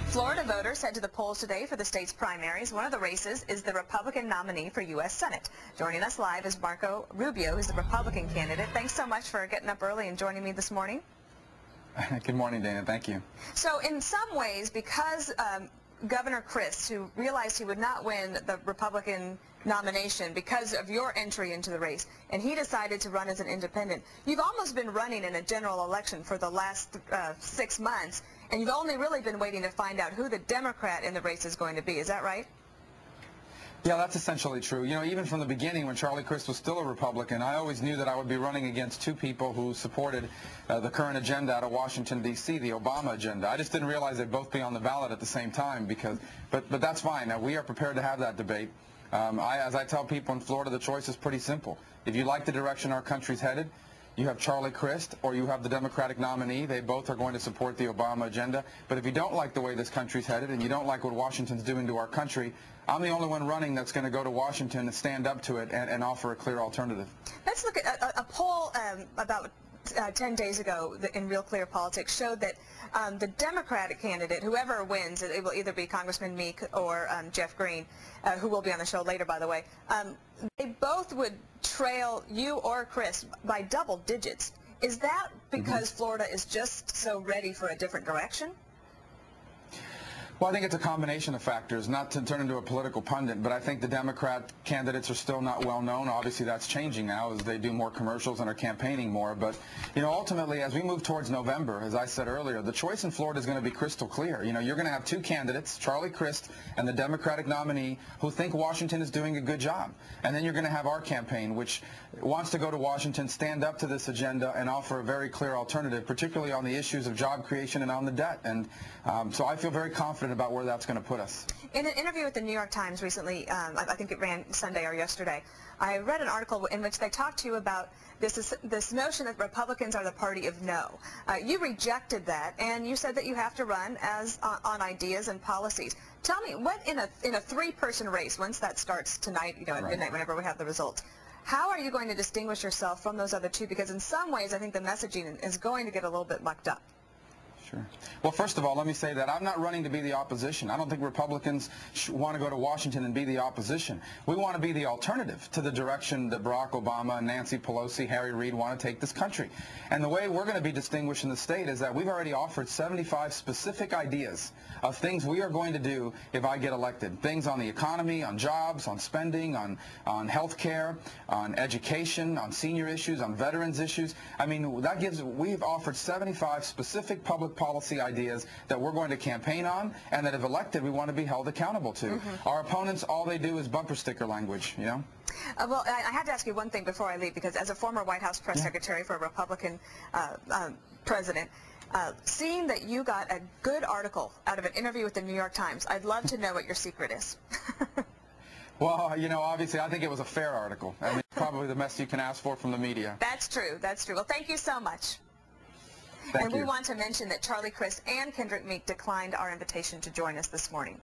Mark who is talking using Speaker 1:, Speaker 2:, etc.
Speaker 1: Florida voters head to the polls today for the state's primaries. One of the races is the Republican nominee for U.S. Senate. Joining us live is Rubio, who's the Republican candidate. Thanks so much for getting up early and joining me this morning.
Speaker 2: Good morning, Dana. Thank you.
Speaker 1: So in some ways, because Governor Crist, who realized he would not win the Republican nomination because of your entry into the race, and he decided to run as an independent, you've almost been running in a general election for the last 6 months, and you've only really been waiting to find out who the Democrat in the race is going to be. Is that right?
Speaker 2: Yeah, that's essentially true. You know, even from the beginning when Charlie Crist was still a Republican, I always knew that I would be running against two people who supported the current agenda out of Washington, D.C., the Obama agenda. I just didn't realize they'd both be on the ballot at the same time, but that's fine. Now, we are prepared to have that debate. As I tell people in Florida, the choice is pretty simple. If you like the direction our country's headed, you have Charlie Crist or you have the Democratic nominee. They both are going to support the Obama agenda. But if you don't like the way this country's headed and you don't like what Washington's doing to our country, I'm the only one running that's going to go to Washington and stand up to it and offer a clear alternative.
Speaker 1: Let's look at a poll about 10 days ago in Real Clear Politics showed that the Democratic candidate, whoever wins, it will either be Congressman Meek or Jeff Green, who will be on the show later, by the way, they both would trail you or Crist by double digits. Is that because Florida is just so ready for a different direction?
Speaker 2: Well, I think it's a combination of factors, not to turn into a political pundit, but I think the Democrat candidates are still not well known. Obviously, that's changing now as they do more commercials and are campaigning more. But, you know, ultimately, as we move towards November, as I said earlier, the choice in Florida is going to be crystal clear. You know, you're going to have two candidates, Charlie Crist and the Democratic nominee, who think Washington is doing a good job. And then you're going to have our campaign, which wants to go to Washington, stand up to this agenda, and offer a very clear alternative, particularly on the issues of job creation and on the debt. And so I feel very confident about where that's going to put us.
Speaker 1: In an interview with the New York Times recently, I think it ran Sunday or yesterday, I read an article in which they talked to you about this notion that Republicans are the party of no. You rejected that, and you said that you have to run on ideas and policies. Tell me, what in a three-person race, once that starts tonight, you know, at midnight, whenever we have the results, how are you going to distinguish yourself from those other two? Because in some ways, I think the messaging is going to get a little bit mucked up.
Speaker 2: Sure. Well, first of all, let me say that I'm not running to be the opposition. I don't think Republicans want to go to Washington and be the opposition. We want to be the alternative to the direction that Barack Obama and Nancy Pelosi, Harry Reid want to take this country. And the way we're going to be distinguished in the state is that we've already offered 75 specific ideas of things we are going to do if I get elected. Things on the economy, on jobs, on spending, on health care, on education, on senior issues, on veterans issues. I mean, we've offered 75 specific public policy ideas that we're going to campaign on, and that if elected, we want to be held accountable to. Our opponents, all they do is bumper sticker language, you know?
Speaker 1: Well, I have to ask you one thing before I leave, because as a former White House press secretary for a Republican president, seeing that you got a good article out of an interview with the New York Times, I'd love to know what your secret is.
Speaker 2: Well, you know, obviously, I think it was a fair article. I mean, probably the best you can ask for from the media.
Speaker 1: That's true. That's true. Well, thank you so much.
Speaker 2: Thank you.
Speaker 1: We want to mention that Charlie Crist and Kendrick Meek declined our invitation to join us this morning.